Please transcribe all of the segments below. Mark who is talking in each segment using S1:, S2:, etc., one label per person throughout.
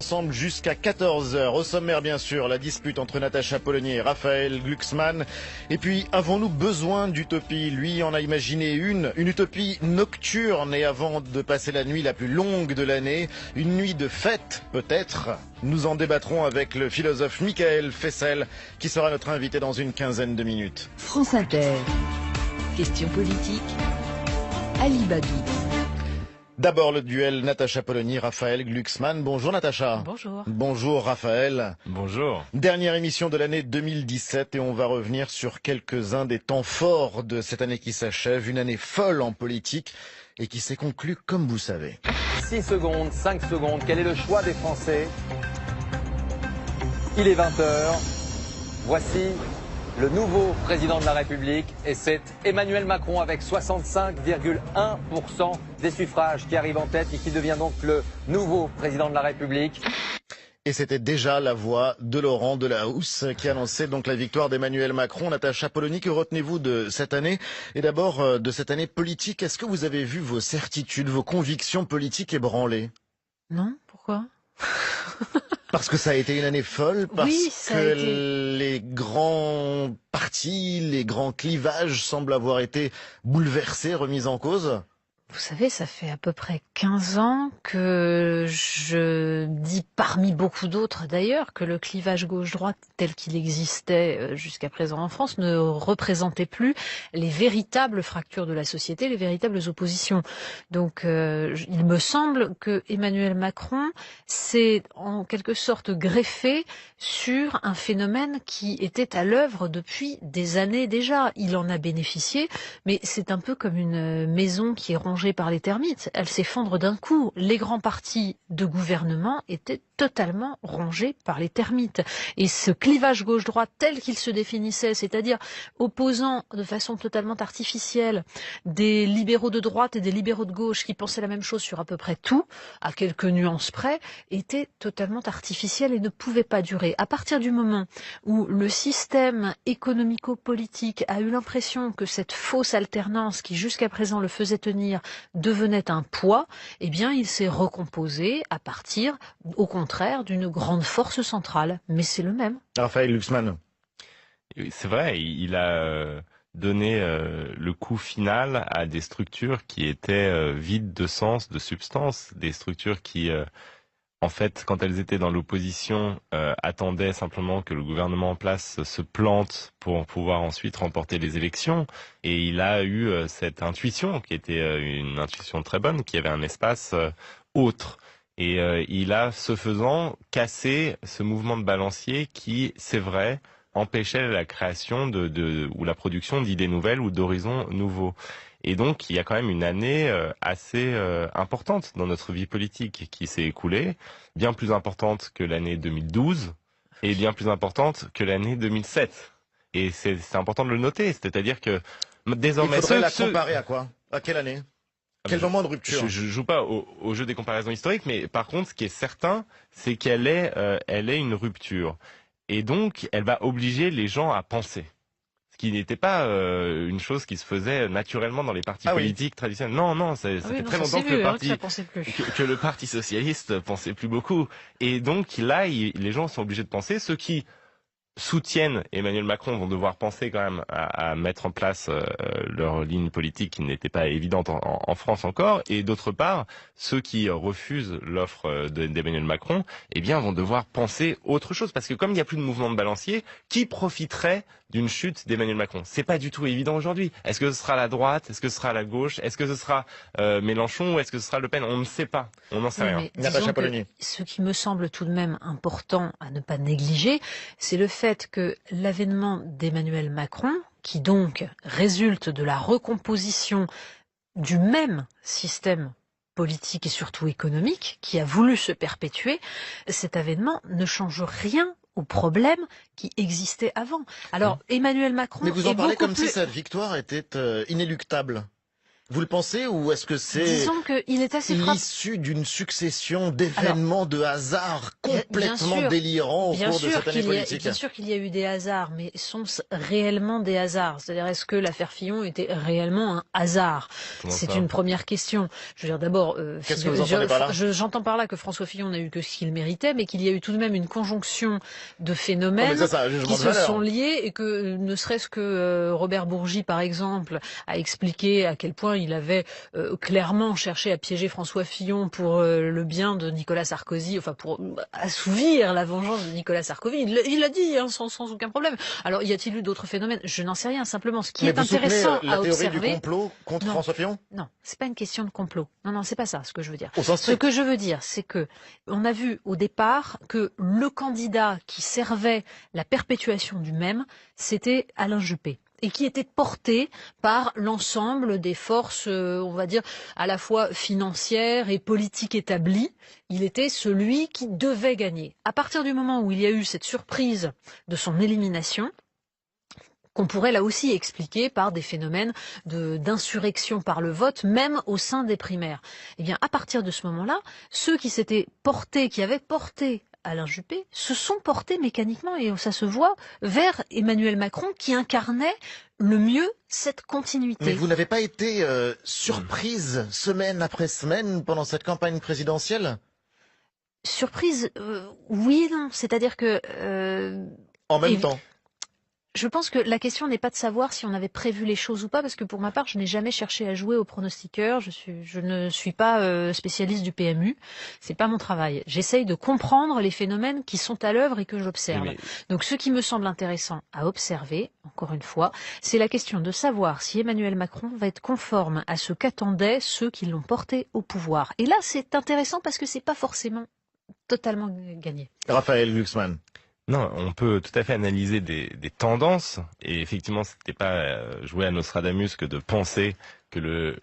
S1: Ensemble jusqu'à 14 heures. Au sommaire, bien sûr, la dispute entre Natacha Polony et Raphaël Glucksmann. Et puis, avons-nous besoin d'utopie? Lui en a imaginé une utopie nocturne et avant de passer la nuit la plus longue de l'année, une nuit de fête, peut-être. Nous en débattrons avec le philosophe Michael Fessel, qui sera notre invité dans une quinzaine de minutes.
S2: France Inter. Question politique. Ali Babi.
S1: D'abord le duel Natacha Polony-Raphaël Glucksmann. Bonjour Natacha.
S3: Bonjour.
S1: Bonjour Raphaël.
S4: Bonjour.
S1: Dernière émission de l'année 2017 et on va revenir sur quelques-uns des temps forts de cette année qui s'achève. Une année folle en politique et qui s'est conclue comme vous savez.
S5: 6 secondes, 5 secondes, quel est le choix des Français? Il est 20h. Voici le nouveau président de la République et c'est Emmanuel Macron avec 65,1% des suffrages qui arrive en tête et qui devient donc le nouveau président de la République.
S1: Et c'était déjà la voix de Laurent Delahousse qui annonçait donc la victoire d'Emmanuel Macron. Natacha Polony, que retenez-vous de cette année? Et d'abord de cette année politique, est-ce que vous avez vu vos certitudes, vos convictions politiques ébranlées?
S3: Non, pourquoi?
S1: Parce que ça a été une année folle, parce
S3: Oui, ça a
S1: que
S3: été.
S1: les grands partis, les grands clivages semblent avoir été bouleversés, remis en cause.
S3: Vous savez, ça fait à peu près 15 ans que je dis, parmi beaucoup d'autres d'ailleurs, que le clivage gauche-droite tel qu'il existait jusqu'à présent en France ne représentait plus les véritables fractures de la société, les véritables oppositions. Donc il me semble que Emmanuel Macron s'est en quelque sorte greffé sur un phénomène qui était à l'œuvre depuis des années déjà. Il en a bénéficié, mais c'est un peu comme une maison qui est rongée par les termites. Elle s'effondre d'un coup. Les grands partis de gouvernement étaient totalement rongés par les termites. Et ce clivage gauche-droite tel qu'il se définissait, c'est-à-dire opposant de façon totalement artificielle des libéraux de droite et des libéraux de gauche qui pensaient la même chose sur à peu près tout, à quelques nuances près, était totalement artificiel et ne pouvait pas durer. À partir du moment où le système économico-politique a eu l'impression que cette fausse alternance qui jusqu'à présent le faisait tenir devenait un poids, eh bien il s'est recomposé à partir, au contraire, d'une grande force centrale. Mais c'est le même.
S1: Raphaël Glucksmann.
S4: C'est vrai, il a donné le coup final à des structures qui étaient vides de sens, de substance, des structures qui, en fait, quand elles étaient dans l'opposition, attendaient simplement que le gouvernement en place se plante pour pouvoir ensuite remporter les élections. Et il a eu cette intuition, qui était une intuition très bonne, qui avait un espace autre. Et il a, ce faisant, cassé ce mouvement de balancier qui, c'est vrai, empêchait la création ou la production d'idées nouvelles ou d'horizons nouveaux. Et donc, il y a quand même une année assez importante dans notre vie politique qui s'est écoulée, bien plus importante que l'année 2012 et bien plus importante que l'année 2007. Et c'est important de le noter, c'est-à-dire que désormais...
S1: Il faudrait la comparer à quoi? À quelle année? Quel moment de rupture?
S4: Je joue pas au jeu des comparaisons historiques, mais par contre, ce qui est certain, c'est qu'elle est une rupture. Et donc, elle va obliger les gens à penser. Ce qui n'était pas une chose qui se faisait naturellement dans les partis politiques traditionnels. Non, ça fait très longtemps que le Parti socialiste pensait plus beaucoup. Et donc là, les gens sont obligés de penser. Ceux qui soutiennent Emmanuel Macron vont devoir penser quand même à mettre en place leur ligne politique qui n'était pas évidente en France encore. Et d'autre part, ceux qui refusent l'offre d'Emmanuel Macron, eh bien, vont devoir penser autre chose. Parce que comme il n'y a plus de mouvement de balancier, qui profiterait d'une chute d'Emmanuel Macron? C'est pas du tout évident aujourd'hui. Est-ce que ce sera la droite? Est-ce que ce sera la gauche? Est-ce que ce sera Mélenchon? Ou est-ce que ce sera Le Pen? On ne sait pas. On n'en sait rien.
S1: Natacha Polony.
S3: Ce qui me semble tout de même important à ne pas négliger, c'est le fait que l'avènement d'Emmanuel Macron, qui donc résulte de la recomposition du même système politique et surtout économique, qui a voulu se perpétuer, cet avènement ne change rien aux problèmes qui existaient avant. Alors, Emmanuel Macron...
S1: Mais vous en parlez comme
S3: si
S1: cette victoire était inéluctable. Vous le pensez, ou est-ce que c'est
S3: Disons qu'il est assez frappant.
S1: l'issue d'une succession d'événements de hasard complètement délirants au cours de cette année politique?
S3: Bien sûr qu'il y a eu des hasards, mais sont-ce réellement des hasards? C'est-à-dire, est-ce que l'affaire Fillon était réellement un hasard? C'est une première question. Je veux dire, d'abord,
S1: qu'est-ce que vous entendez par là?
S3: J'entends par là que François Fillon n'a eu que ce qu'il méritait, mais qu'il y a eu tout de même une conjonction de phénomènes qui se sont liés, et que ne serait-ce que Robert Bourgi, par exemple, a expliqué à quel point il avait clairement cherché à piéger François Fillon pour le bien de Nicolas Sarkozy, enfin pour assouvir la vengeance de Nicolas Sarkozy. Il l'a dit sans aucun problème. Alors, y a-t-il eu d'autres phénomènes? Je n'en sais rien. Simplement, ce qui est intéressant à observer...
S1: la théorie du complot contre François Fillon? Non,
S3: c'est pas une question de complot. Non, c'est pas ça ce que je veux dire. Ce que je veux dire, c'est que on a vu au départ que le candidat qui servait la perpétuation du même, c'était Alain Juppé, et qui était porté par l'ensemble des forces, on va dire, à la fois financières et politiques établies. Il était celui qui devait gagner. À partir du moment où il y a eu cette surprise de son élimination, qu'on pourrait là aussi expliquer par des phénomènes d'insurrection par le vote, même au sein des primaires. Eh bien, à partir de ce moment-là, ceux qui s'étaient portés, qui avaient porté Alain Juppé, se sont portés mécaniquement, et ça se voit, vers Emmanuel Macron, qui incarnait le mieux cette continuité.
S1: Mais vous n'avez pas été surprise semaine après semaine pendant cette campagne présidentielle?
S3: Surprise, oui et non. C'est-à-dire que...
S1: en même temps.
S3: Je pense que la question n'est pas de savoir si on avait prévu les choses ou pas, parce que pour ma part, je n'ai jamais cherché à jouer au pronostiqueur. Je ne suis pas spécialiste du PMU. C'est pas mon travail. J'essaye de comprendre les phénomènes qui sont à l'œuvre et que j'observe. Donc, ce qui me semble intéressant à observer, encore une fois, c'est la question de savoir si Emmanuel Macron va être conforme à ce qu'attendaient ceux qui l'ont porté au pouvoir. Et là, c'est intéressant parce que c'est pas forcément totalement gagné.
S1: Raphaël Glucksmann.
S4: Non, on peut tout à fait analyser des tendances, et effectivement, c'était pas jouer à Nostradamus que de penser que le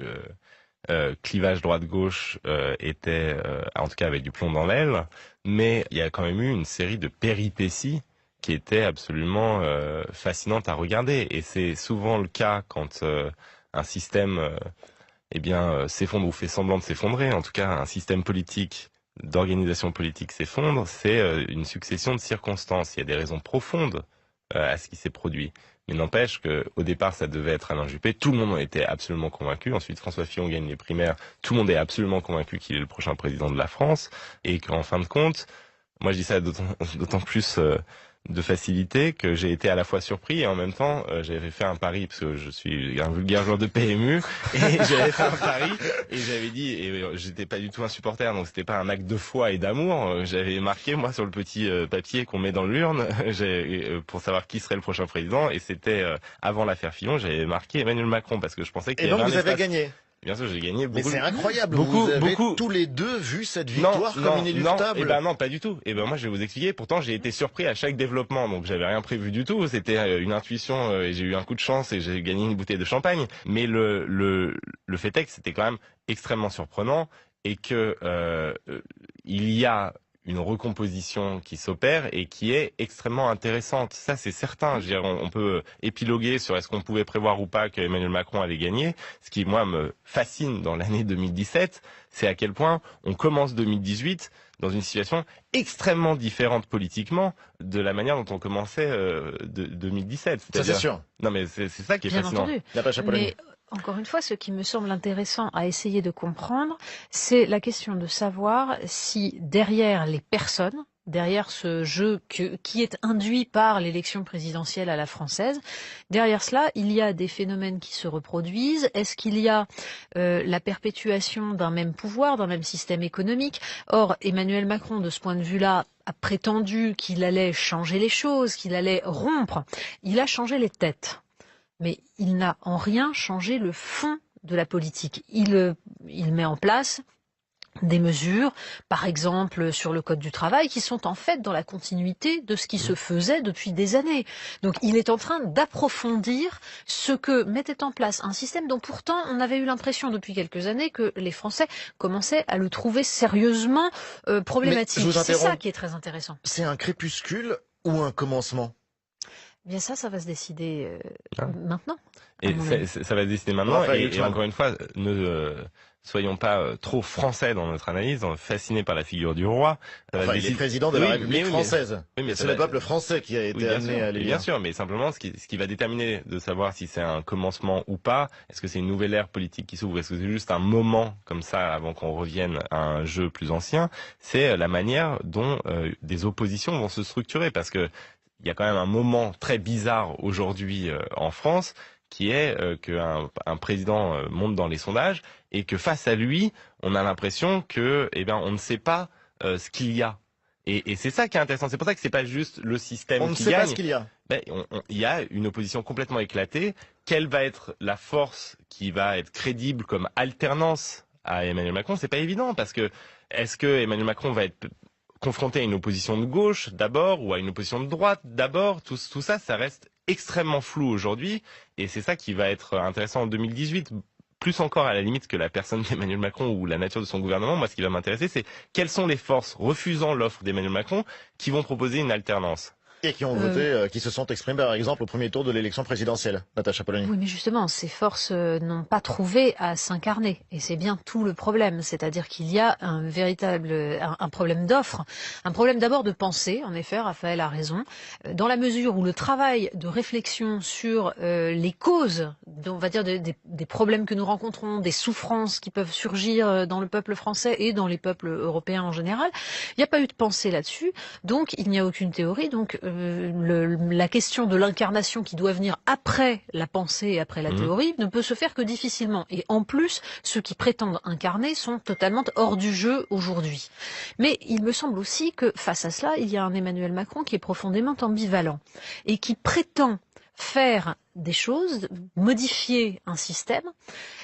S4: clivage droite-gauche était, en tout cas, avec du plomb dans l'aile, mais il y a quand même eu une série de péripéties qui étaient absolument fascinantes à regarder, et c'est souvent le cas quand un système s'effondre ou fait semblant de s'effondrer, en tout cas un système politique d'organisation politique s'effondre, c'est une succession de circonstances. Il y a des raisons profondes à ce qui s'est produit. Mais n'empêche qu'au départ, ça devait être Alain Juppé. Tout le monde en était absolument convaincu. Ensuite, François Fillon gagne les primaires. Tout le monde est absolument convaincu qu'il est le prochain président de la France. Et qu'en fin de compte, moi je dis ça d'autant plus de facilité que j'ai été à la fois surpris et en même temps j'avais fait un pari, parce que je suis un vulgaire joueur de PMU, et j'avais fait un pari et j'avais dit, et j'étais pas du tout un supporter, donc c'était pas un acte de foi et d'amour, j'avais marqué moi sur le petit papier qu'on met dans l'urne pour savoir qui serait le prochain président, et c'était avant l'affaire Fillon, j'avais marqué Emmanuel Macron parce que je pensais qu'il y avait
S1: donc vous avez gagné.
S4: Bien sûr, j'ai gagné beaucoup.
S1: Mais c'est incroyable, vous avez tous les deux vu cette victoire comme inéluctable.
S4: Non, pas du tout. Moi, je vais vous expliquer. Pourtant, j'ai été surpris à chaque développement, donc j'avais rien prévu du tout. C'était une intuition, et j'ai eu un coup de chance et j'ai gagné une bouteille de champagne. Mais le fait est que c'était quand même extrêmement surprenant, et que il y a une recomposition qui s'opère et qui est extrêmement intéressante. Ça, c'est certain. Je veux dire, on peut épiloguer sur est-ce qu'on pouvait prévoir ou pas qu'Emmanuel Macron allait gagner. Ce qui, moi, me fascine dans l'année 2017, c'est à quel point on commence 2018 dans une situation extrêmement différente politiquement de la manière dont on commençait 2017.
S1: Ça, c'est sûr.
S4: Non, mais c'est ça qui est fascinant.
S3: Entendu. Mais encore une fois, ce qui me semble intéressant à essayer de comprendre, c'est la question de savoir si derrière les personnes, derrière ce jeu qui est induit par l'élection présidentielle à la française, derrière cela, il y a des phénomènes qui se reproduisent. Est-ce qu'il y a la perpétuation d'un même pouvoir, d'un même système économique? Or, Emmanuel Macron, de ce point de vue-là, a prétendu qu'il allait changer les choses, qu'il allait rompre. Il a changé les têtes. Mais il n'a en rien changé le fond de la politique. Il met en place des mesures, par exemple sur le Code du travail, qui sont en fait dans la continuité de ce qui se faisait depuis des années. Donc il est en train d'approfondir ce que mettait en place un système dont pourtant on avait eu l'impression depuis quelques années que les Français commençaient à le trouver sérieusement problématique. C'est ça qui est très intéressant.
S1: C'est un crépuscule ou un commencement ?
S3: Bien ça va se décider
S4: Ah.
S3: maintenant.
S4: Et ça va se décider maintenant. Et encore une fois, ne soyons pas trop français dans notre analyse, fascinés par la figure du roi.
S1: Enfin, il est président de la République française. Mais c'est le peuple français qui a été amené à l'élire.
S4: Bien sûr, mais simplement, ce qui va déterminer de savoir si c'est un commencement ou pas, est-ce que c'est une nouvelle ère politique qui s'ouvre, est-ce que c'est juste un moment comme ça avant qu'on revienne à un jeu plus ancien, c'est la manière dont des oppositions vont se structurer. Parce que il y a quand même un moment très bizarre aujourd'hui en France, qui est qu'un président monte dans les sondages et que face à lui, on a l'impression que, on ne sait pas ce qu'il y a. Et c'est ça qui est intéressant. C'est pour ça que c'est pas juste le système qui gagne.
S1: On ne sait pas ce qu'il y a.
S4: Il y a une opposition complètement éclatée. Quelle va être la force qui va être crédible comme alternance à Emmanuel Macron? C'est pas évident parce que est-ce que Emmanuel Macron va être confronté à une opposition de gauche d'abord ou à une opposition de droite d'abord? Tout ça, ça reste extrêmement flou aujourd'hui et c'est ça qui va être intéressant en 2018, plus encore à la limite que la personne d'Emmanuel Macron ou la nature de son gouvernement. Moi, ce qui va m'intéresser, c'est quelles sont les forces refusant l'offre d'Emmanuel Macron qui vont proposer une alternance.
S1: Et qui ont voté, qui se sont exprimés par exemple au premier tour de l'élection présidentielle. Natacha Polony.
S3: Oui, mais justement, ces forces n'ont pas trouvé à s'incarner. Et c'est bien tout le problème. C'est-à-dire qu'il y a un véritable un problème d'offre. Un problème d'abord de pensée. En effet, Raphaël a raison. Dans la mesure où le travail de réflexion sur les causes, on va dire des problèmes que nous rencontrons, des souffrances qui peuvent surgir dans le peuple français et dans les peuples européens en général, il n'y a pas eu de pensée là-dessus. Donc, il n'y a aucune théorie. Donc, la question de l'incarnation qui doit venir après la pensée et après la théorie ne peut se faire que difficilement. Et en plus, ceux qui prétendent incarner sont totalement hors du jeu aujourd'hui. Mais il me semble aussi que face à cela, il y a un Emmanuel Macron qui est profondément ambivalent et qui prétend faire des choses, modifier un système,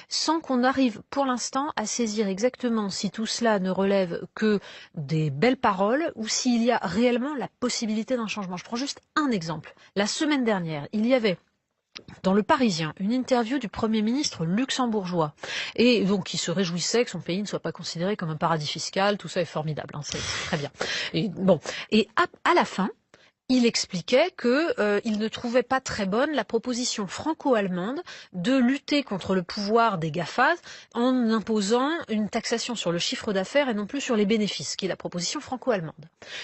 S3: sans qu'on arrive pour l'instant à saisir exactement si tout cela ne relève que des belles paroles ou s'il y a réellement la possibilité d'un changement. Je prends juste un exemple. La semaine dernière, il y avait dans Le Parisien une interview du Premier ministre luxembourgeois et donc qui se réjouissait que son pays ne soit pas considéré comme un paradis fiscal. Tout ça est formidable, hein, c'est très bien. Et bon, et à la fin, il expliquait qu'il ne trouvait pas très bonne la proposition franco-allemande de lutter contre le pouvoir des GAFA en imposant une taxation sur le chiffre d'affaires et non plus sur les bénéfices, qui est la proposition franco-allemande.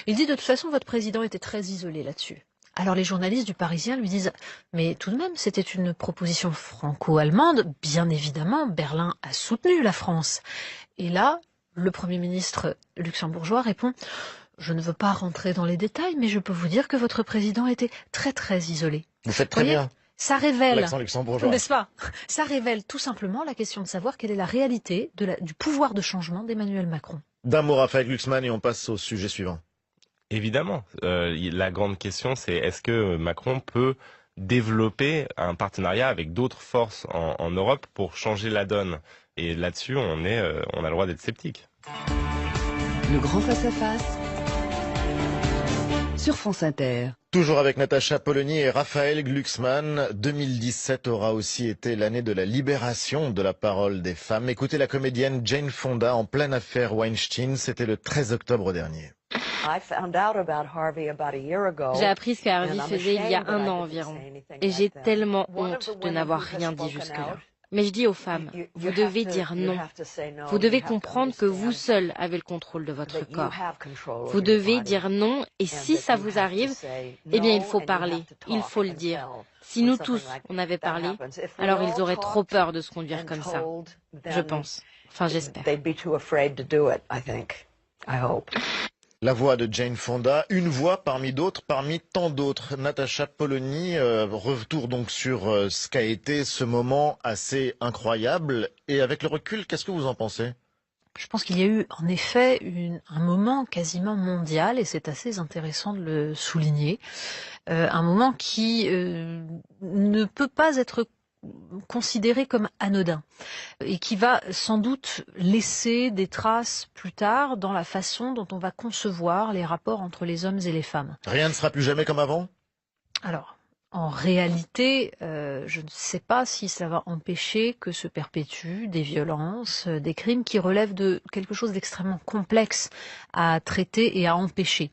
S3: Il dit de toute façon votre président était très isolé là-dessus. Alors les journalistes du Parisien lui disent « Mais tout de même, c'était une proposition franco-allemande. Bien évidemment, Berlin a soutenu la France. » Et là, le Premier ministre luxembourgeois répond « Je ne veux pas rentrer dans les détails, mais je peux vous dire que votre président était très très isolé. »
S1: Vous faites très bien.
S3: Ça révèle,
S1: l'accent luxembourgeois,
S3: n'est-ce pas? Ça révèle tout simplement la question de savoir quelle est la réalité du pouvoir de changement d'Emmanuel Macron.
S1: D'un mot, Raphaël Glucksmann, et on passe au sujet suivant.
S4: Évidemment, la grande question, c'est est-ce que Macron peut développer un partenariat avec d'autres forces en Europe pour changer la donne? Et là-dessus, on a le droit d'être sceptique.
S2: Le grand face-à-face sur France Inter.
S1: Toujours avec Natacha Polony et Raphaël Glucksmann. 2017 aura aussi été l'année de la libération de la parole des femmes. Écoutez la comédienne Jane Fonda en pleine affaire Weinstein. C'était le 13 octobre dernier.
S6: J'ai appris ce qu'Harvey faisait il y a un an environ. Et j'ai tellement honte de n'avoir rien dit jusque-là. Mais je dis aux femmes, vous devez dire non. Vous devez comprendre que vous seul avez le contrôle de votre corps. Vous devez dire non et si ça vous arrive, eh bien il faut parler, il faut le dire. Si nous tous, on avait parlé, alors ils auraient trop peur de se conduire comme ça. Je pense. Enfin, j'espère.
S1: La voix de Jane Fonda, une voix parmi d'autres, parmi tant d'autres. Natacha Polony, retour donc sur ce qu'a été ce moment assez incroyable. Et avec le recul, qu'est-ce que vous en pensez?
S3: Je pense qu'il y a eu en effet un moment quasiment mondial, et c'est assez intéressant de le souligner, un moment qui ne peut pas être considéré comme anodin et qui va sans doute laisser des traces plus tard dans la façon dont on va concevoir les rapports entre les hommes et les femmes.
S1: Rien ne sera plus jamais comme avant?
S3: Alors, En réalité, je ne sais pas si ça va empêcher que se perpétuent des violences, des crimes qui relèvent de quelque chose d'extrêmement complexe à traiter et à empêcher.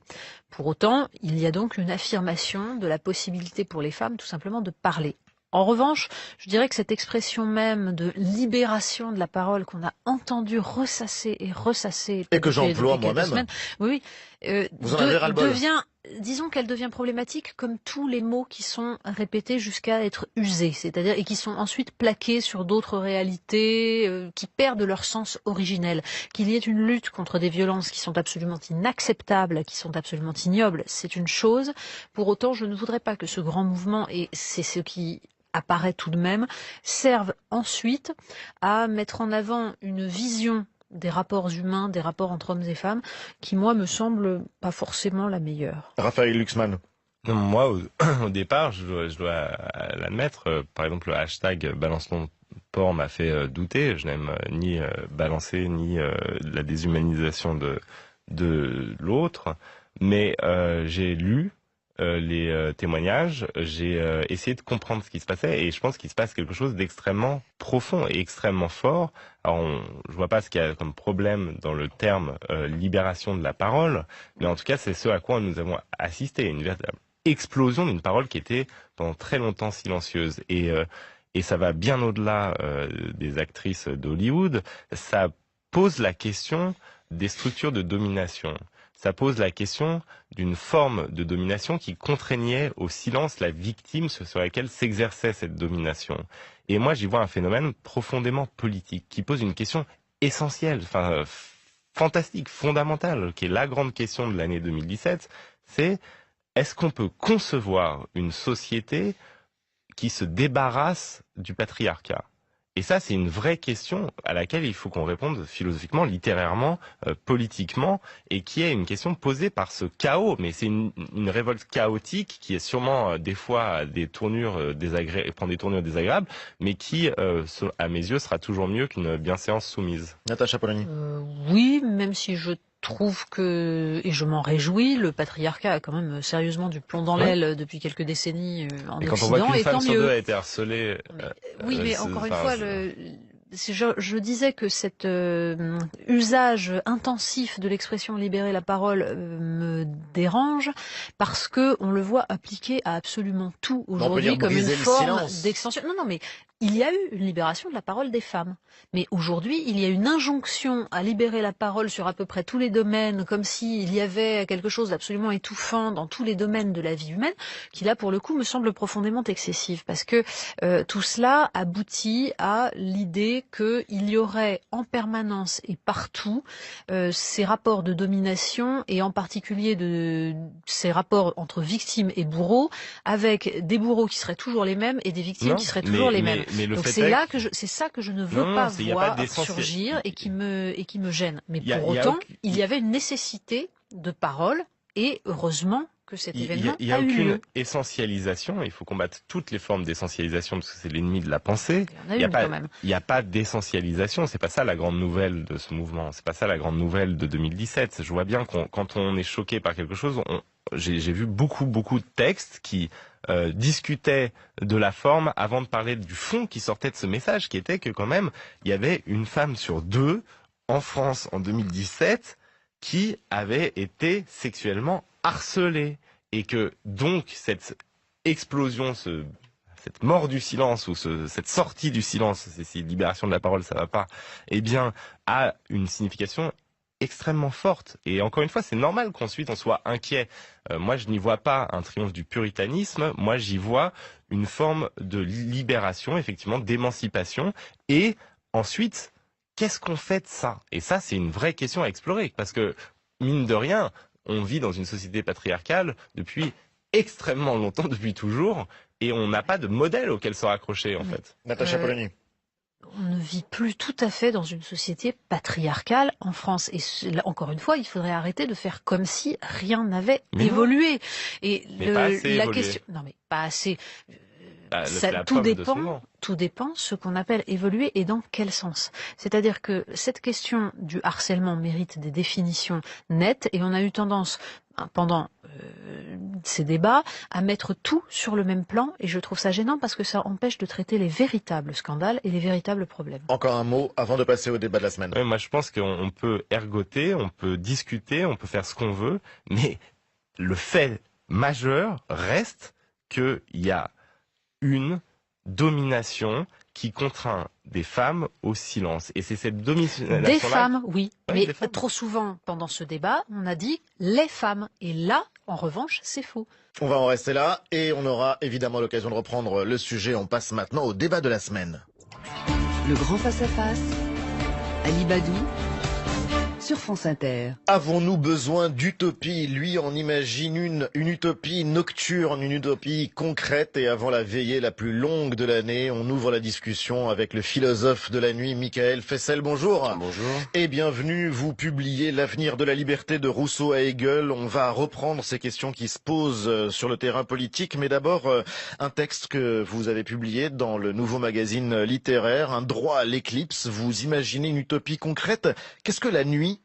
S3: Pour autant, il y a donc une affirmation de la possibilité pour les femmes tout simplement de parler. En revanche, je dirais que cette expression même de libération de la parole qu'on a entendue ressasser et ressasser
S1: et que j'emploie moi-même,
S3: oui,
S1: vous en avez ras-le-bol.
S3: Disons qu'elle devient problématique comme tous les mots qui sont répétés jusqu'à être usés, c'est-à-dire et qui sont ensuite plaqués sur d'autres réalités qui perdent leur sens originel. Qu'il y ait une lutte contre des violences qui sont absolument inacceptables, qui sont absolument ignobles, c'est une chose. Pour autant, je ne voudrais pas que ce grand mouvement, et c'est ce qui apparaît tout de même, serve ensuite à mettre en avant une vision des rapports humains, des rapports entre hommes et femmes, qui, moi, me semble pas forcément la meilleure.
S1: Raphaël Glucksmann.
S4: Moi, au départ, je dois l'admettre, par exemple, le hashtag Balance ton porc m'a fait douter. Je n'aime ni balancer, ni la déshumanisation de l'autre. Mais j'ai lu les témoignages, j'ai essayé de comprendre ce qui se passait et je pense qu'il se passe quelque chose d'extrêmement profond et extrêmement fort. Alors je vois pas ce qu'il y a comme problème dans le terme libération de la parole, mais en tout cas c'est ce à quoi nous avons assisté, une véritable explosion d'une parole qui était pendant très longtemps silencieuse et ça va bien au-delà des actrices d'Hollywood. Ça pose la question des structures de domination. Ça pose la question d'une forme de domination qui contraignait au silence la victime sur laquelle s'exerçait cette domination. Et moi, j'y vois un phénomène profondément politique qui pose une question essentielle, fantastique, fondamentale, qui est la grande question de l'année 2017. C'est est-ce qu'on peut concevoir une société qui se débarrasse du patriarcat ? Et ça, c'est une vraie question à laquelle il faut qu'on réponde philosophiquement, littérairement, politiquement, et qui est une question posée par ce chaos. Mais c'est une révolte chaotique qui est sûrement des fois des tournures prend des tournures désagréables, mais qui, à mes yeux, sera toujours mieux qu'une bienséance soumise.
S1: Natacha Polony.
S3: Oui, même si je trouve que, et je m'en réjouis, le patriarcat a quand même sérieusement du plomb dans l'aile depuis quelques décennies en Occident.
S4: Et quand on voit qu'une femme sur deux a été harcelée...
S3: oui, mais encore une fois, je disais que cet usage intensif de l'expression libérer la parole me dérange parce que on le voit appliqué à absolument tout aujourd'hui comme une forme d'extension. Non, mais il y a eu une libération de la parole des femmes. Mais aujourd'hui, il y a une injonction à libérer la parole sur à peu près tous les domaines, comme s'il y avait quelque chose d'absolument étouffant dans tous les domaines de la vie humaine, qui là, pour le coup, me semble profondément excessive. Parce que tout cela aboutit à l'idée qu'il y aurait en permanence et partout ces rapports de domination, et en particulier ces rapports entre victimes et bourreaux, avec des bourreaux qui seraient toujours les mêmes et des victimes qui seraient toujours les mêmes. Donc c'est ça que je ne veux pas voir surgir et qui me gêne. Mais pour autant, il y avait une nécessité de parole et heureusement que cet événement a eu lieu.
S4: Il n'y a aucune essentialisation. Il faut combattre toutes les formes d'essentialisation parce que c'est l'ennemi de la pensée. Il n'y a pas d'essentialisation. C'est pas ça la grande nouvelle de ce mouvement. C'est pas ça la grande nouvelle de 2017. Je vois bien quand on est choqué par quelque chose, j'ai vu beaucoup de textes qui discutaient de la forme avant de parler du fond qui sortait de ce message, qui était que quand même il y avait une femme sur deux en France en 2017 qui avait été sexuellement harcelée et que donc cette explosion, cette mort du silence ou cette sortie du silence, c'est libération de la parole, ça va pas, eh bien a une signification extrêmement forte. Et encore une fois, c'est normal qu'ensuite on soit inquiet. Moi, je n'y vois pas un triomphe du puritanisme. Moi, j'y vois une forme de libération, effectivement, d'émancipation. Et ensuite, qu'est-ce qu'on fait de ça ? Et ça, c'est une vraie question à explorer. Parce que, mine de rien, on vit dans une société patriarcale depuis extrêmement longtemps, depuis toujours. Et on n'a pas de modèle auquel se raccrocher, en fait.
S1: Natacha Polony.
S3: On ne vit plus tout à fait dans une société patriarcale en France. Et encore une fois, il faudrait arrêter de faire comme si rien n'avait évolué. Et
S4: pas assez
S3: la
S4: évolué.
S3: question, non mais pas assez. Tout dépend ce qu'on appelle évoluer et dans quel sens. C'est-à-dire que cette question du harcèlement mérite des définitions nettes et on a eu tendance pendant ces débats à mettre tout sur le même plan et je trouve ça gênant parce que ça empêche de traiter les véritables scandales et les véritables problèmes.
S1: Encore un mot avant de passer au débat de la semaine.
S4: Oui, moi je pense qu'on peut ergoter, on peut discuter, on peut faire ce qu'on veut, mais le fait majeur reste qu'il y a une domination qui contraint des femmes au silence. Et c'est cette domination-là...
S3: Des femmes, oui. Mais trop souvent, pendant ce débat, on a dit les femmes. Et là, en revanche, c'est faux.
S1: On va en rester là et on aura évidemment l'occasion de reprendre le sujet. On passe maintenant au débat de la semaine.
S2: Le grand face-à-face, Ali Badou, sur France Inter.
S1: Avons-nous besoin d'utopie? Lui en imagine une utopie nocturne, une utopie concrète. Et avant la veillée la plus longue de l'année, on ouvre la discussion avec le philosophe de la nuit, Michael Fessel. Bonjour.
S7: Bonjour.
S1: Et bienvenue. Vous publiez L'avenir de la liberté de Rousseau à Hegel. On va reprendre ces questions qui se posent sur le terrain politique. Mais d'abord, un texte que vous avez publié dans le nouveau magazine littéraire, Un droit à l'éclipse. Vous imaginez une utopie concrète. Qu'est-ce que la nuit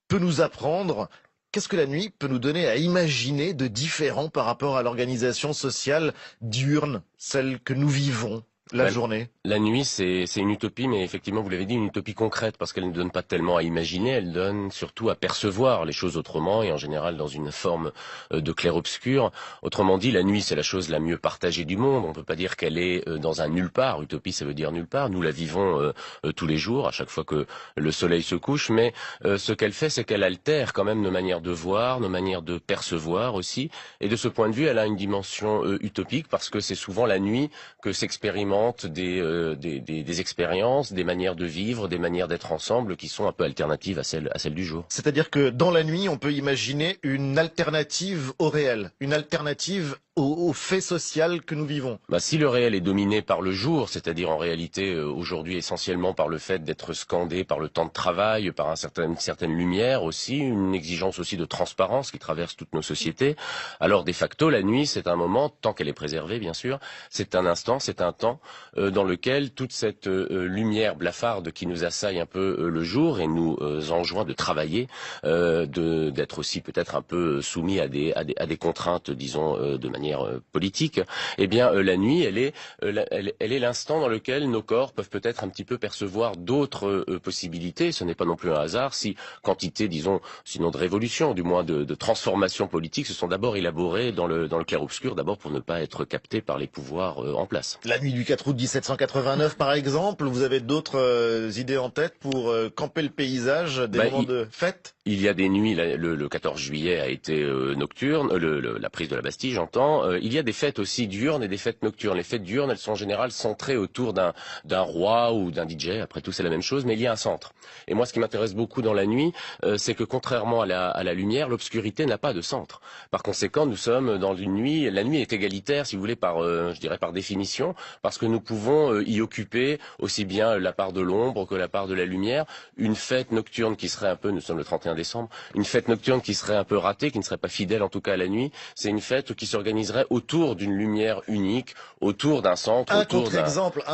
S1: peut nous apprendre? Qu'est-ce que la nuit peut nous donner à imaginer de différent par rapport à l'organisation sociale diurne, celle que nous vivons la journée?
S7: La nuit, c'est une utopie, mais effectivement, vous l'avez dit, une utopie concrète, parce qu'elle ne donne pas tellement à imaginer, elle donne surtout à percevoir les choses autrement, et en général dans une forme de clair-obscur. Autrement dit, la nuit, c'est la chose la mieux partagée du monde. On peut pas dire qu'elle est dans un nulle part. Utopie, ça veut dire nulle part. Nous la vivons tous les jours, à chaque fois que le soleil se couche, mais ce qu'elle fait, c'est qu'elle altère quand même nos manières de voir, nos manières de percevoir aussi, et de ce point de vue, elle a une dimension utopique, parce que c'est souvent la nuit que s'expérimentent des expériences, des manières de vivre, des manières d'être ensemble qui sont un peu alternatives à celles du jour.
S1: C'est-à-dire que dans la nuit, on peut imaginer une alternative au réel, une alternative au fait social que nous vivons.
S7: Si le réel est dominé par le jour, c'est-à-dire en réalité aujourd'hui essentiellement par le fait d'être scandé par le temps de travail, par une certaine lumière aussi, une exigence aussi de transparence qui traverse toutes nos sociétés, alors de facto la nuit c'est un moment, tant qu'elle est préservée bien sûr, c'est un instant, c'est un temps dans lequel toute cette lumière blafarde qui nous assaille un peu le jour et nous enjoint de travailler, d'être aussi peut-être un peu soumis à des contraintes, disons, de manière politique, eh bien la nuit, elle est l'instant dans lequel nos corps peuvent peut-être un petit peu percevoir d'autres possibilités. Ce n'est pas non plus un hasard si quantité, disons, sinon de révolution, du moins de transformation politique, se sont d'abord élaborées dans le clair-obscur, d'abord pour ne pas être captés par les pouvoirs en place.
S1: La nuit du 4 août 1789, par exemple, vous avez d'autres idées en tête pour camper le paysage, des moments de fête?
S7: Il y a des nuits, le 14 juillet a été nocturne, la prise de la Bastille, j'entends. Il y a des fêtes aussi diurnes et des fêtes nocturnes. Les fêtes diurnes, elles sont en général centrées autour d'un roi ou d'un DJ. Après tout, c'est la même chose, mais il y a un centre. Et moi, ce qui m'intéresse beaucoup dans la nuit, c'est que contrairement à la lumière, l'obscurité n'a pas de centre. Par conséquent, nous sommes dans une nuit. La nuit est égalitaire, si vous voulez, je dirais par définition, parce que nous pouvons y occuper aussi bien la part de l'ombre que la part de la lumière. Une fête nocturne qui serait un peu, nous sommes le 31 décembre, une fête nocturne qui serait un peu ratée, qui ne serait pas fidèle en tout cas à la nuit, c'est une fête qui s'organiserait autour d'une lumière unique, autour d'un centre.
S1: Un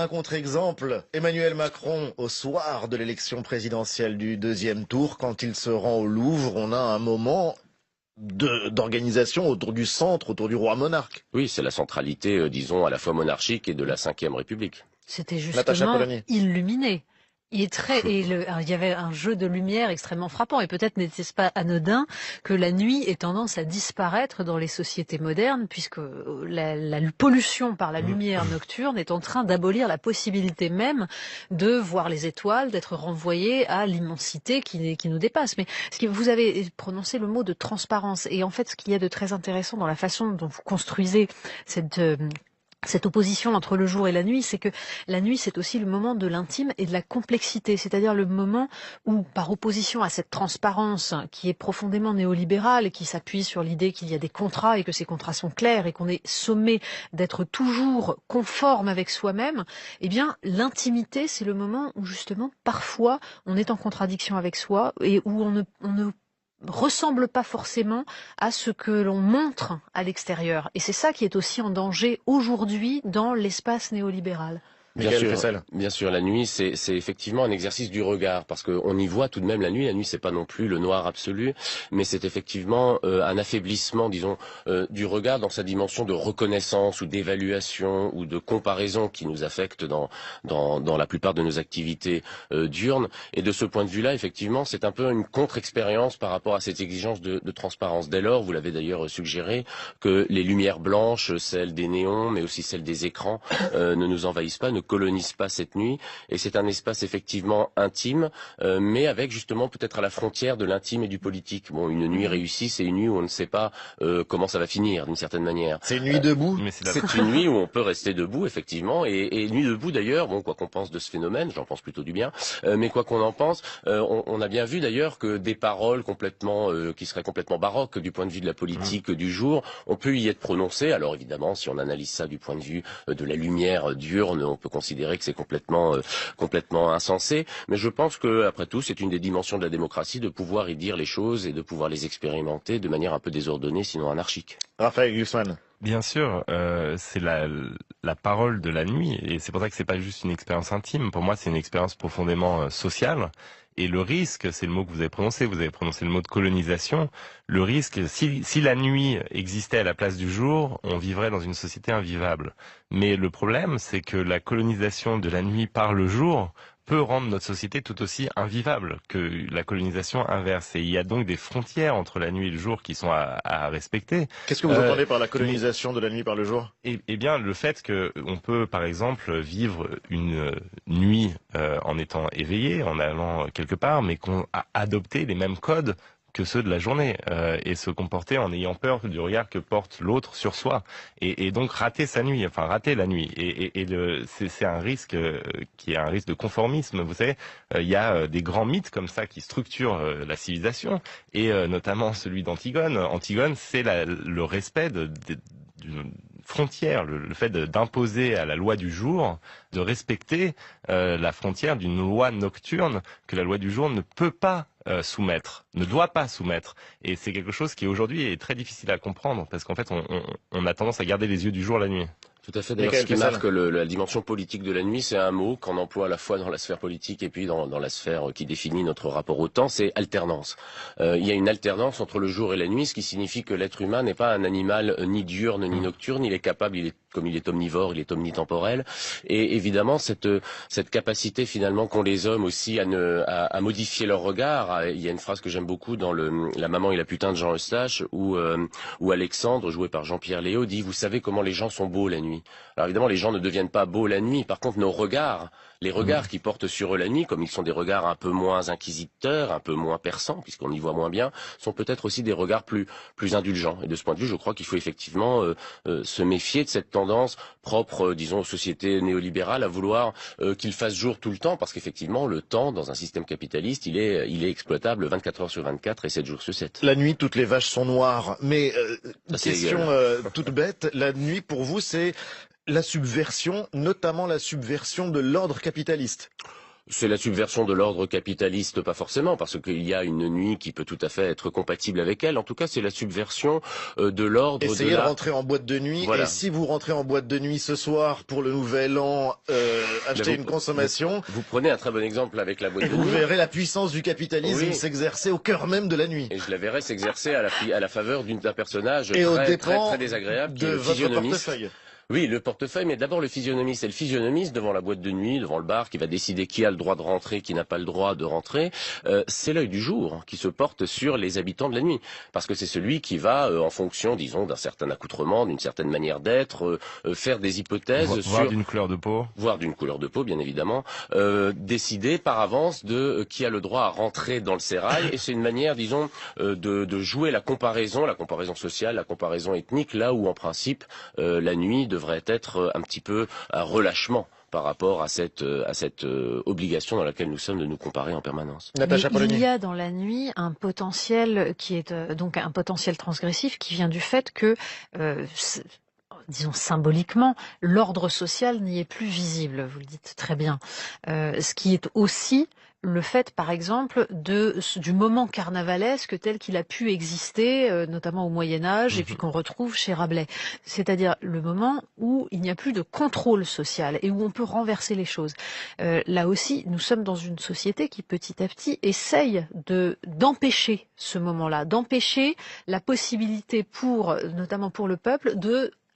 S1: contre-exemple, Emmanuel Macron au soir de l'élection présidentielle du deuxième tour, quand il se rend au Louvre, on a un moment d'organisation autour du centre, autour du roi monarque.
S7: Oui, c'est la centralité, disons, à la fois monarchique et de la Ve République.
S3: C'était justement illuminé. Il y avait un jeu de lumière extrêmement frappant et peut-être n'était-ce pas anodin que la nuit ait tendance à disparaître dans les sociétés modernes puisque la pollution par la lumière nocturne est en train d'abolir la possibilité même de voir les étoiles, d'être renvoyé à l'immensité qui nous dépasse. Mais vous avez prononcé le mot de transparence et en fait ce qu'il y a de très intéressant dans la façon dont vous construisez cette opposition entre le jour et la nuit, c'est que la nuit, c'est aussi le moment de l'intime et de la complexité, c'est-à-dire le moment où, par opposition à cette transparence qui est profondément néolibérale et qui s'appuie sur l'idée qu'il y a des contrats et que ces contrats sont clairs et qu'on est sommé d'être toujours conforme avec soi-même, eh bien, l'intimité, c'est le moment où, justement, parfois, on est en contradiction avec soi et où on ne ressemble pas forcément à ce que l'on montre à l'extérieur. Et c'est ça qui est aussi en danger aujourd'hui dans l'espace néolibéral.
S7: Bien sûr, la nuit, c'est effectivement un exercice du regard, parce qu'on y voit tout de même la nuit. La nuit, c'est pas non plus le noir absolu, mais c'est effectivement un affaiblissement, disons, du regard dans sa dimension de reconnaissance ou d'évaluation ou de comparaison qui nous affecte dans la plupart de nos activités diurnes. Et de ce point de vue-là, effectivement, c'est un peu une contre-expérience par rapport à cette exigence de transparence. Dès lors, vous l'avez d'ailleurs suggéré, que les lumières blanches, celles des néons, mais aussi celles des écrans, ne nous envahissent pas, ne colonisent pas cette nuit, et c'est un espace effectivement intime, mais avec justement peut-être à la frontière de l'intime et du politique. Bon, une nuit réussie, c'est une nuit où on ne sait pas comment ça va finir, d'une certaine manière.
S1: C'est une nuit debout.
S7: C'est une nuit où on peut rester debout, effectivement, et nuit debout d'ailleurs, bon, quoi qu'on pense de ce phénomène, j'en pense plutôt du bien, mais quoi qu'on en pense, on a bien vu d'ailleurs que des paroles complètement, qui seraient complètement baroques du point de vue de la politique du jour, on peut y être prononcées. Alors évidemment, si on analyse ça du point de vue de la lumière diurne, on peut considérer que c'est complètement insensé, mais je pense que après tout c'est une des dimensions de la démocratie de pouvoir y dire les choses et de pouvoir les expérimenter de manière un peu désordonnée, sinon anarchique.
S1: Raphaël Glucksmann.
S4: Bien sûr, c'est la parole de la nuit, et c'est pour ça que c'est pas juste une expérience intime. Pour moi, c'est une expérience profondément sociale. Et le risque, c'est le mot que vous avez prononcé le mot de colonisation. Le risque, si la nuit existait à la place du jour, on vivrait dans une société invivable. Mais le problème, c'est que la colonisation de la nuit par le jour peut rendre notre société tout aussi invivable que la colonisation inverse. Et il y a donc des frontières entre la nuit et le jour qui sont à respecter.
S1: Qu'est-ce que vous entendez par la colonisation de la nuit par le jour ?
S4: Eh bien, le fait qu'on peut, par exemple, vivre une nuit en étant éveillé, en allant quelque part, mais qu'on a adopté les mêmes codes que ceux de la journée, et se comporter en ayant peur du regard que porte l'autre sur soi, et donc rater la nuit, et c'est un risque qui est un risque de conformisme. Vous savez, il y a des grands mythes comme ça qui structurent la civilisation, et notamment celui d'Antigone. Antigone, c'est le respect d'une frontière, le fait d'imposer à la loi du jour de respecter la frontière d'une loi nocturne que la loi du jour ne peut pas ne doit pas soumettre. Et c'est quelque chose qui aujourd'hui est très difficile à comprendre, parce qu'en fait on a tendance à garder les yeux du jour la nuit.
S7: Tout à fait. D'ailleurs, ce qui marque la dimension politique de la nuit, c'est un mot qu'on emploie à la fois dans la sphère politique et puis dans la sphère qui définit notre rapport au temps, c'est alternance. Il y a une alternance entre le jour et la nuit, ce qui signifie que l'être humain n'est pas un animal ni diurne ni nocturne. Il est capable, comme il est omnivore, il est omnitemporel. Et évidemment, cette capacité finalement qu'ont les hommes aussi à modifier leur regard. Il y a une phrase que j'aime beaucoup dans La maman et la putain de Jean Eustache, où Alexandre, joué par Jean-Pierre Léaud, dit: vous savez comment les gens sont beaux la nuit. Alors évidemment, les gens ne deviennent pas beaux la nuit. Par contre, nos regards, les regards qui portent sur eux la nuit, comme ils sont des regards un peu moins inquisiteurs, un peu moins perçants, puisqu'on y voit moins bien, sont peut-être aussi des regards plus indulgents. Et de ce point de vue, je crois qu'il faut effectivement se méfier de cette tendance propre, disons, aux sociétés néolibérales à vouloir qu'il fasse jour tout le temps, parce qu'effectivement, le temps, dans un système capitaliste, il est exploitable 24 heures sur 24 et 7 jours sur 7.
S1: La nuit, toutes les vaches sont noires. Mais question toute bête, la nuit pour vous, c'est la subversion, notamment la subversion de l'ordre capitaliste.
S7: C'est la subversion de l'ordre capitaliste, pas forcément, parce qu'il y a une nuit qui peut tout à fait être compatible avec elle. En tout cas, c'est la subversion de l'ordre.
S1: Essayez de rentrer en boîte de nuit, voilà. Et si vous rentrez en boîte de nuit ce soir pour le nouvel an, acheter une consommation...
S7: Vous prenez un très bon exemple avec la boîte de nuit.
S1: Vous verrez la puissance du capitalisme s'exercer au cœur même de la nuit.
S7: Et je la verrai s'exercer à la faveur d'un personnage très désagréable, qui est le physionomiste. Oui, le portefeuille, mais d'abord le physionomiste. Et le physionomiste, devant la boîte de nuit, devant le bar, qui va décider qui a le droit de rentrer, qui n'a pas le droit de rentrer, c'est l'œil du jour qui se porte sur les habitants de la nuit. Parce que c'est celui qui va, en fonction, disons, d'un certain accoutrement, d'une certaine manière d'être, faire des hypothèses
S4: voire d'une couleur de peau.
S7: Voire d'une couleur de peau, bien évidemment. Décider par avance de qui a le droit à rentrer dans le sérail. Et c'est une manière, disons, de jouer la comparaison sociale, la comparaison ethnique, là où, en principe, la nuit devrait être un petit peu un relâchement par rapport à cette obligation dans laquelle nous sommes de nous comparer en permanence.
S3: Il y a dans la nuit un potentiel qui est donc un potentiel transgressif qui vient du fait que disons symboliquement, l'ordre social n'y est plus visible, vous le dites très bien. Ce qui est aussi le fait, par exemple, du moment carnavalesque tel qu'il a pu exister, notamment au Moyen-Âge, et puis qu'on retrouve chez Rabelais. C'est-à-dire le moment où il n'y a plus de contrôle social et où on peut renverser les choses. Là aussi, nous sommes dans une société qui, petit à petit, essaye d'empêcher ce moment-là, d'empêcher la possibilité notamment pour le peuple,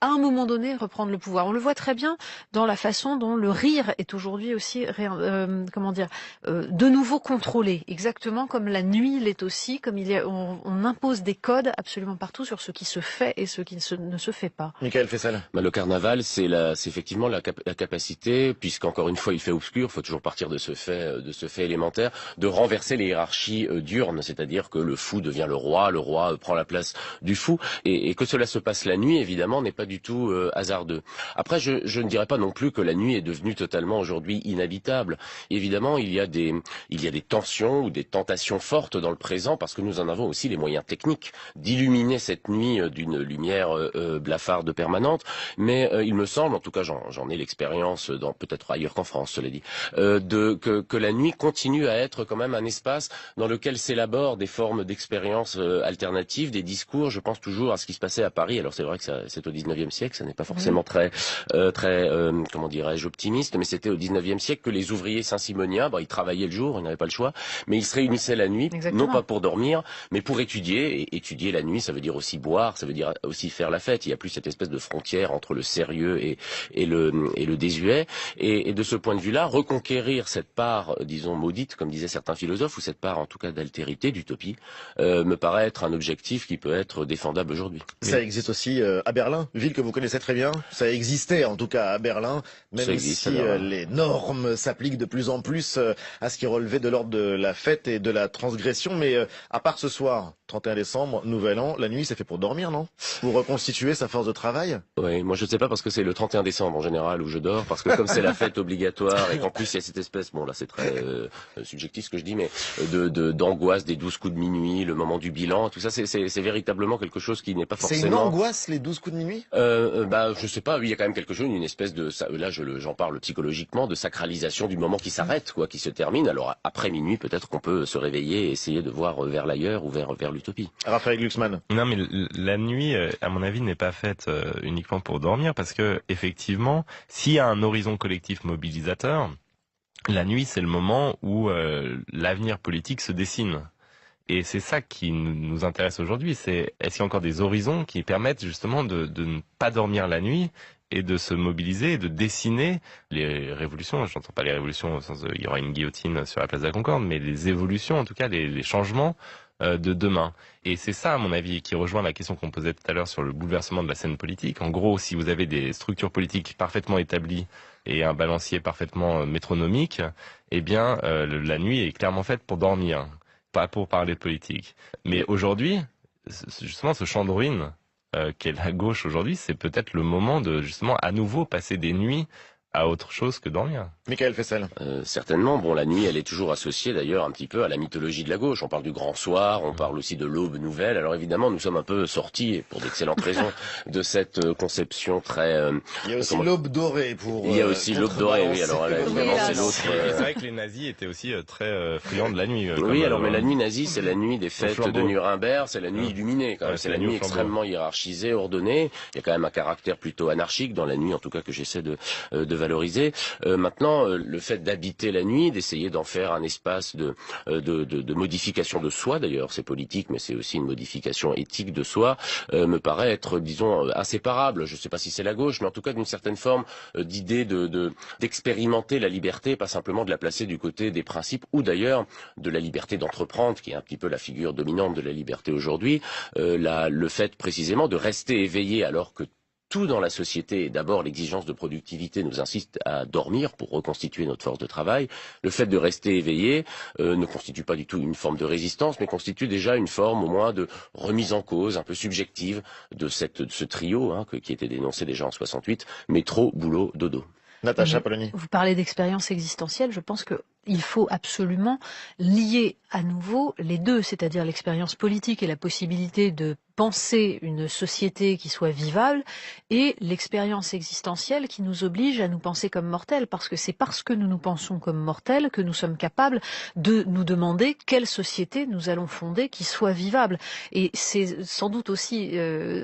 S3: à un moment donné, reprendre le pouvoir. On le voit très bien dans la façon dont le rire est aujourd'hui aussi, de nouveau contrôlé. Exactement comme la nuit l'est aussi, comme on impose des codes absolument partout sur ce qui se fait et ce qui ne se fait pas.
S1: Michael Fessel.
S7: Le carnaval, c'est effectivement la capacité, puisqu'encore une fois il fait obscur, il faut toujours partir de ce fait élémentaire, de renverser les hiérarchies diurnes, c'est-à-dire que le fou devient le roi prend la place du fou, et que cela se passe la nuit, évidemment, n'est pas du tout hasardeux. Après, je ne dirais pas non plus que la nuit est devenue totalement aujourd'hui inhabitable. Évidemment, il y a des tensions ou des tentations fortes dans le présent, parce que nous en avons aussi les moyens techniques d'illuminer cette nuit d'une lumière blafarde permanente. Mais il me semble, en tout cas j'en ai l'expérience peut-être ailleurs qu'en France, cela dit, que la nuit continue à être quand même un espace dans lequel s'élaborent des formes d'expériences alternatives, des discours. Je pense toujours à ce qui se passait à Paris. Alors c'est vrai que c'est au 19e siècle, ça n'est pas forcément très comment dirais-je, optimiste, mais c'était au 19e siècle que les ouvriers saint-simoniens, ils travaillaient le jour, ils n'avaient pas le choix, mais ils se réunissaient la nuit, non pas pour dormir, mais pour étudier. Et étudier la nuit, ça veut dire aussi boire, ça veut dire aussi faire la fête. Il y a plus cette espèce de frontière entre le sérieux et le désuet. Et de ce point de vue-là, reconquérir cette part, disons, maudite, comme disaient certains philosophes, ou cette part en tout cas d'altérité, d'utopie, me paraît être un objectif qui peut être défendable aujourd'hui.
S1: Ça existe aussi à Berlin, ville que vous connaissez très bien. Ça existait en tout cas à Berlin, même si les normes s'appliquent de plus en plus à ce qui relevait de l'ordre de la fête et de la transgression. Mais à part ce soir, 31 décembre, Nouvel An, la nuit c'est fait pour dormir, non? Pour reconstituer sa force de travail?
S7: Oui, moi je ne sais pas, parce que c'est le 31 décembre en général où je dors, parce que comme c'est la fête obligatoire et qu'en plus il y a cette espèce, bon là c'est très subjectif ce que je dis, mais d'angoisse des 12 coups de minuit, le moment du bilan, tout ça c'est véritablement quelque chose qui n'est pas forcément...
S1: C'est une angoisse les 12 coups de minuit?
S7: Je sais pas, oui, il y a quand même quelque chose, une espèce de, là j'en parle psychologiquement, de sacralisation du moment qui s'arrête, qui se termine. Alors après minuit, peut-être qu'on peut se réveiller et essayer de voir vers l'ailleurs ou vers l'utopie.
S1: Raphaël Glucksmann.
S4: Non, mais la nuit, à mon avis, n'est pas faite uniquement pour dormir, parce que effectivement, s'il y a un horizon collectif mobilisateur, la nuit c'est le moment où l'avenir politique se dessine. Et c'est ça qui nous intéresse aujourd'hui, c'est est-ce qu'il y a encore des horizons qui permettent justement de ne pas dormir la nuit et de se mobiliser et de dessiner les révolutions. Je n'entends pas les révolutions au sens de il y aura une guillotine sur la place de la Concorde, mais les évolutions, en tout cas les changements de demain. Et c'est ça, à mon avis, qui rejoint la question qu'on posait tout à l'heure sur le bouleversement de la scène politique. En gros, si vous avez des structures politiques parfaitement établies et un balancier parfaitement métronomique, eh bien, la nuit est clairement faite pour dormir, pas pour parler de politique. Mais aujourd'hui, justement, ce champ de ruines qu'est la gauche aujourd'hui, c'est peut-être le moment de, justement, à nouveau passer des nuits à autre chose que dormir.
S1: Michael Fessel.
S7: Certainement. Bon, la nuit, elle est toujours associée d'ailleurs un petit peu à la mythologie de la gauche. On parle du grand soir, on parle aussi de l'aube nouvelle. Alors évidemment, nous sommes un peu sortis, pour d'excellentes raisons, de cette conception très...
S1: il y a aussi l'aube dorée pour...
S7: Il y a aussi l'aube dorée, oui. Alors là, évidemment, c'est l'autre...
S4: C'est vrai que les nazis étaient aussi très friands de la nuit.
S7: Oui, alors mais la nuit nazie, c'est la nuit des fêtes de Nuremberg, c'est la nuit illuminée quand même. C'est la nuit extrêmement hiérarchisée, ordonnée. Il y a quand même un caractère plutôt anarchique dans la nuit, en tout cas que j'essaie de valoriser. Maintenant, le fait d'habiter la nuit, d'essayer d'en faire un espace de modification de soi, d'ailleurs c'est politique, mais c'est aussi une modification éthique de soi, me paraît être, disons, inséparable. Je ne sais pas si c'est la gauche, mais en tout cas d'une certaine forme d'idée d'expérimenter la liberté, pas simplement de la placer du côté des principes, ou d'ailleurs de la liberté d'entreprendre, qui est un petit peu la figure dominante de la liberté aujourd'hui, le fait précisément de rester éveillé alors que tout dans la société, et d'abord l'exigence de productivité nous incite à dormir pour reconstituer notre force de travail. Le fait de rester éveillé ne constitue pas du tout une forme de résistance, mais constitue déjà une forme au moins de remise en cause un peu subjective de ce trio qui était dénoncé déjà en 68, métro, boulot, dodo.
S1: Natacha Polony.
S3: Vous parlez d'expérience existentielle, je pense que il faut absolument lier à nouveau les deux, c'est-à-dire l'expérience politique et la possibilité de penser une société qui soit vivable et l'expérience existentielle qui nous oblige à nous penser comme mortels, parce que c'est parce que nous nous pensons comme mortels que nous sommes capables de nous demander quelle société nous allons fonder qui soit vivable. Et c'est sans doute aussi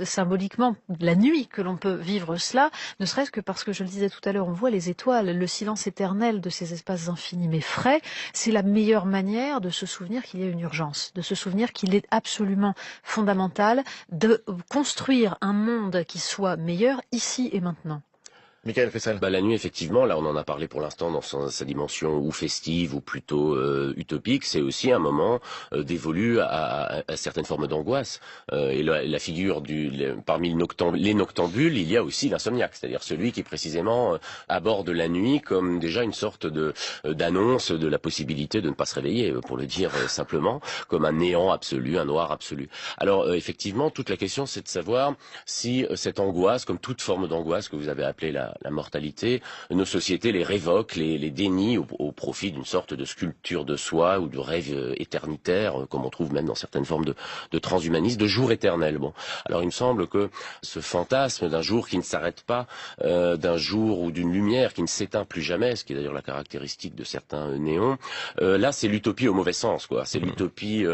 S3: symboliquement la nuit que l'on peut vivre cela, ne serait-ce que parce que, je le disais tout à l'heure, on voit les étoiles, le silence éternel de ces espaces infinis mais frais, c'est la meilleure manière de se souvenir qu'il y a une urgence, de se souvenir qu'il est absolument fondamental de construire un monde qui soit meilleur ici et maintenant.
S1: Michael Fessel.
S7: La nuit, effectivement, là on en a parlé pour l'instant dans sa dimension ou festive ou plutôt utopique, c'est aussi un moment dévolu à certaines formes d'angoisse. Et la figure parmi les noctambules, il y a aussi l'insomniaque, c'est-à-dire celui qui précisément aborde la nuit comme déjà une sorte d'annonce de la possibilité de ne pas se réveiller, pour le dire simplement, comme un néant absolu, un noir absolu. Alors effectivement, toute la question c'est de savoir si cette angoisse, comme toute forme d'angoisse que vous avez appelée la mortalité, nos sociétés les révoquent, les dénient au profit d'une sorte de sculpture de soi ou de rêve éternitaire, comme on trouve même dans certaines formes de transhumanisme, de jour éternel. Bon, alors il me semble que ce fantasme d'un jour qui ne s'arrête pas, d'un jour ou d'une lumière qui ne s'éteint plus jamais, ce qui est d'ailleurs la caractéristique de certains néons, là c'est l'utopie au mauvais sens, quoi. C'est l'utopie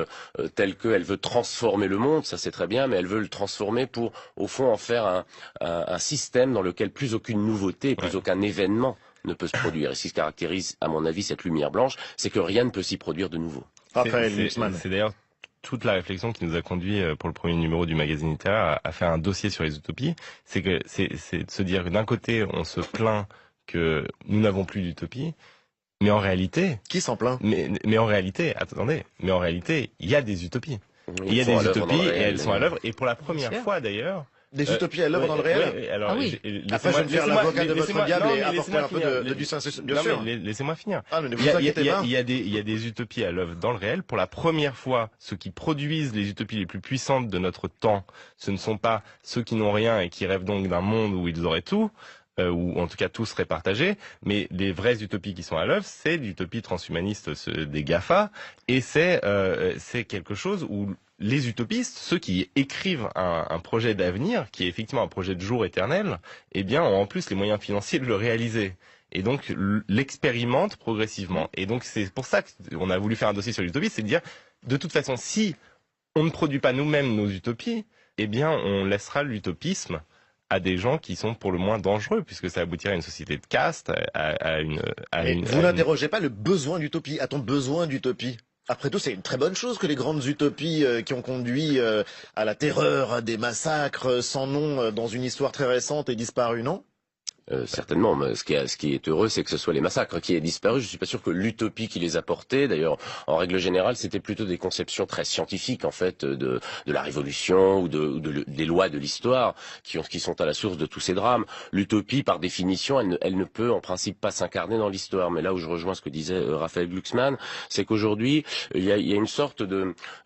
S7: telle qu'elle veut transformer le monde, ça c'est très bien, mais elle veut le transformer pour, au fond, en faire un système dans lequel plus aucune nouveauté, plus aucun événement ne peut se produire. Et ce qui caractérise, à mon avis, cette lumière blanche, c'est que rien ne peut s'y produire de nouveau.
S4: C'est d'ailleurs toute la réflexion qui nous a conduit pour le premier numéro du magazine littéraire à faire un dossier sur les utopies. C'est de se dire que d'un côté, on se plaint que nous n'avons plus d'utopie, mais en réalité...
S1: Qui s'en plaint?
S4: Mais en réalité, attendez, mais en réalité, il y a des utopies. Il y a des utopies et elles sont à l'œuvre. Et pour la première fois, d'ailleurs...
S1: Des utopies à l'œuvre dans le réel.
S4: Oui, alors,
S1: après, je vais me faire l'avocat de votre diable et apporter un peu du sens. Bien sûr.
S4: Laissez-moi finir.
S1: Ah, ne vous inquiétez pas.
S4: Il y a des utopies à l'œuvre dans le réel. Pour la première fois, ceux qui produisent les utopies les plus puissantes de notre temps, ce ne sont pas ceux qui n'ont rien et qui rêvent donc d'un monde où ils auraient tout, ou en tout cas tout serait partagé, mais les vraies utopies qui sont à l'œuvre, c'est l'utopie transhumaniste des GAFA, et c'est quelque chose où les utopistes, ceux qui écrivent un projet d'avenir, qui est effectivement un projet de jour éternel, eh bien, ont en plus les moyens financiers de le réaliser. Et donc, l'expérimentent progressivement. Et donc, c'est pour ça qu'on a voulu faire un dossier sur l'utopie, c'est de dire, de toute façon, si on ne produit pas nous-mêmes nos utopies, eh bien, on laissera l'utopisme à des gens qui sont pour le moins dangereux, puisque ça aboutirait à une société de caste,
S1: Vous n'interrogez pas le besoin d'utopie. A-t-on besoin d'utopie ? Après tout, c'est une très bonne chose que les grandes utopies qui ont conduit à la terreur, à des massacres sans nom dans une histoire très récente aient disparu, non ?
S7: Certainement, mais ce qui est heureux, c'est que ce soit les massacres qui aient disparu. Je suis pas sûr que l'utopie qui les a portés, d'ailleurs, en règle générale, c'était plutôt des conceptions très scientifiques, en fait, de la révolution ou des lois de l'histoire qui sont à la source de tous ces drames. L'utopie, par définition, elle ne peut en principe pas s'incarner dans l'histoire. Mais là où je rejoins ce que disait Raphaël Glucksmann, c'est qu'aujourd'hui, il y a une sorte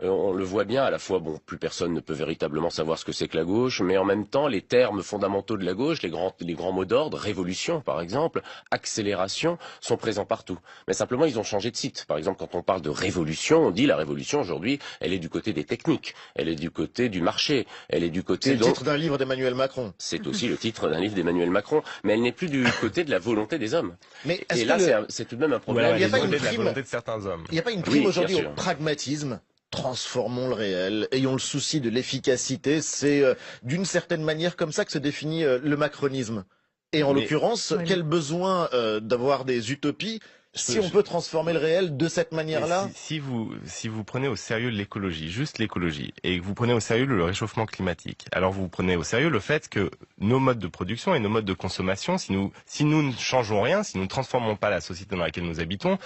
S7: on le voit bien, à la fois, bon, plus personne ne peut véritablement savoir ce que c'est que la gauche, mais en même temps, les termes fondamentaux de la gauche, les grands mots d'ordre, révolution par exemple, accélération, sont présents partout. Mais simplement ils ont changé de site. Par exemple, quand on parle de révolution, on dit la révolution aujourd'hui, elle est du côté des techniques, elle est du côté du marché, elle est du côté...
S1: C'est le titre d'un livre d'Emmanuel Macron.
S7: C'est aussi le titre d'un livre d'Emmanuel Macron, mais elle n'est plus du côté de la volonté des hommes.
S1: Mais
S7: et là, c'est tout de même un problème.
S4: Il n'y a pas de la volonté de certains hommes.
S1: Il n'y a pas une prime aujourd'hui au pragmatisme? Transformons le réel, ayons le souci de l'efficacité. C'est d'une certaine manière comme ça que se définit le macronisme. Et en l'occurrence, quel besoin d'avoir des utopies si on peut transformer le réel de cette manière-là?
S4: Si vous prenez au sérieux l'écologie, juste l'écologie, et que vous prenez au sérieux le réchauffement climatique, alors vous prenez au sérieux le fait que nos modes de production et nos modes de consommation, si nous ne changeons rien, si nous ne transformons pas la société dans laquelle nous habitons,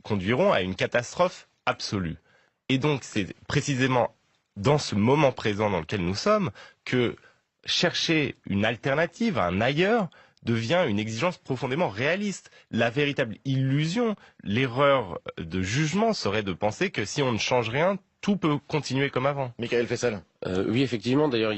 S4: conduiront à une catastrophe absolue. Et donc c'est précisément dans ce moment présent dans lequel nous sommes que chercher une alternative, un ailleurs, devient une exigence profondément réaliste. La véritable illusion, l'erreur de jugement serait de penser que si on ne change rien, tout peut continuer comme avant.
S1: Michael Fessel.
S7: Oui, effectivement. D'ailleurs,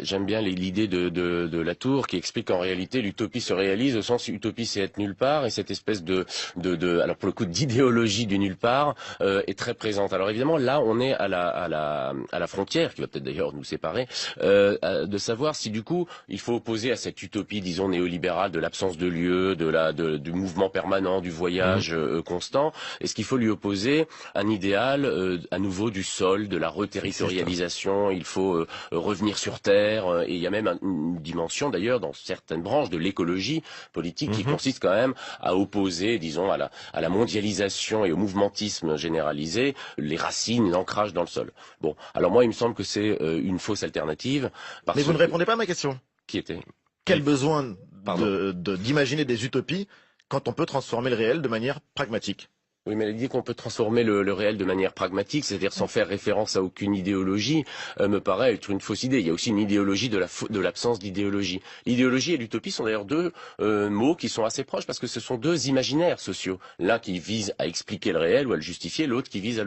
S7: j'aime bien l'idée de Latour qui explique qu'en réalité, l'utopie se réalise au sens où utopie, c'est être nulle part, et cette espèce alors pour le coup, d'idéologie du nulle part est très présente. Alors évidemment, là, on est à la frontière, qui va peut-être d'ailleurs nous séparer, de savoir si du coup, il faut opposer à cette utopie, disons néolibérale, de l'absence de lieu, du mouvement permanent, du voyage constant, est-ce qu'il faut lui opposer un idéal à nouveau du sol, de la reterritorialisation? Il faut revenir sur Terre, et il y a même une dimension d'ailleurs dans certaines branches de l'écologie politique qui consiste quand même à opposer, disons, à la mondialisation et au mouvementisme généralisé, les racines, l'ancrage dans le sol. Bon, alors moi il me semble que c'est une fausse alternative.
S1: Mais vous ne répondez pas à ma question.
S7: Qui était?
S1: Quel besoin d'imaginer des utopies quand on peut transformer le réel de manière pragmatique?
S7: Oui, mais l'idée qu'on peut transformer le réel de manière pragmatique, c'est-à-dire sans faire référence à aucune idéologie, me paraît être une fausse idée. Il y a aussi une idéologie de l'absence d'idéologie. L'idéologie et l'utopie sont d'ailleurs deux mots qui sont assez proches parce que ce sont deux imaginaires sociaux. L'un qui vise à expliquer le réel ou à le justifier, l'autre qui vise à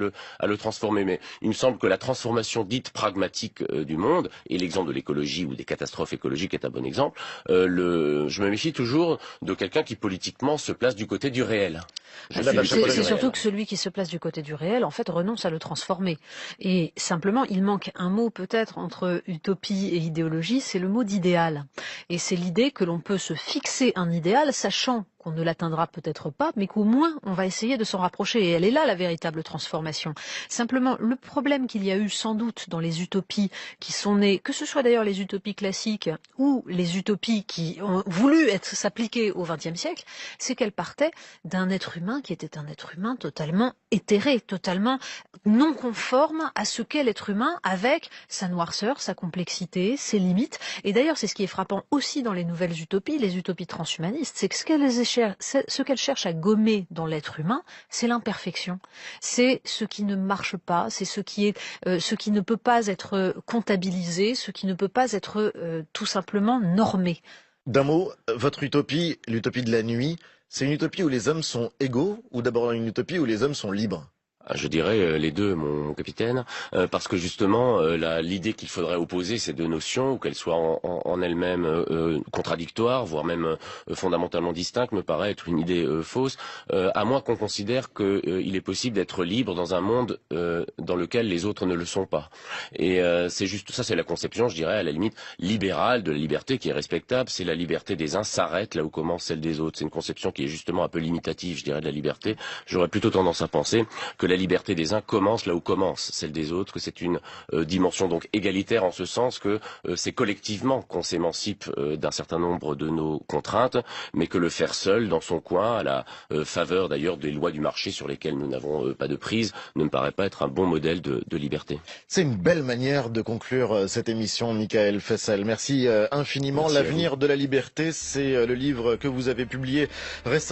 S7: le transformer. Mais il me semble que la transformation dite pragmatique du monde, et l'exemple de l'écologie ou des catastrophes écologiques est un bon exemple, je me méfie toujours de quelqu'un qui politiquement se place du côté du réel.
S3: C'est surtout que celui qui se place du côté du réel, en fait, renonce à le transformer. Et simplement, il manque un mot peut-être entre utopie et idéologie, c'est le mot d'idéal. Et c'est l'idée que l'on peut se fixer un idéal, sachant qu'on ne l'atteindra peut-être pas, mais qu'au moins on va essayer de s'en rapprocher. Et elle est là la véritable transformation. Simplement, le problème qu'il y a eu sans doute dans les utopies qui sont nées, que ce soit d'ailleurs les utopies classiques ou les utopies qui ont voulu s'appliquer au XXe siècle, c'est qu'elles partaient d'un être humain qui était un être humain totalement éthéré, totalement non conforme à ce qu'est l'être humain, avec sa noirceur, sa complexité, ses limites. Et d'ailleurs, c'est ce qui est frappant aussi dans les nouvelles utopies, les utopies transhumanistes, c'est que ce qu'elles cherchent à gommer dans l'être humain, c'est l'imperfection. C'est ce qui ne marche pas, c'est ce qui ne peut pas être comptabilisé, ce qui ne peut pas être tout simplement normé.
S1: D'un mot, votre utopie, l'utopie de la nuit, c'est une utopie où les hommes sont égaux ou d'abord une utopie où les hommes sont libres?
S7: Je dirais les deux, mon capitaine, parce que justement, l'idée qu'il faudrait opposer ces deux notions, ou qu'elles soient en elles-mêmes contradictoires, voire même fondamentalement distinctes, me paraît être une idée fausse, à moins qu'on considère qu'il est possible d'être libre dans un monde dans lequel les autres ne le sont pas. Et c'est juste ça, c'est la conception, je dirais, à la limite libérale de la liberté qui est respectable. C'est la liberté des uns s'arrête là où commence celle des autres. C'est une conception qui est justement un peu limitative, je dirais, de la liberté. J'aurais plutôt tendance à penser que la liberté des uns commence là où commence celle des autres, que c'est une dimension donc égalitaire en ce sens que c'est collectivement qu'on s'émancipe d'un certain nombre de nos contraintes, mais que le faire seul dans son coin, à la faveur d'ailleurs des lois du marché sur lesquelles nous n'avons pas de prise, ne me paraît pas être un bon modèle de liberté.
S1: C'est une belle manière de conclure cette émission, Michael Fessel. Merci infiniment. L'avenir de la liberté, c'est le livre que vous avez publié récemment.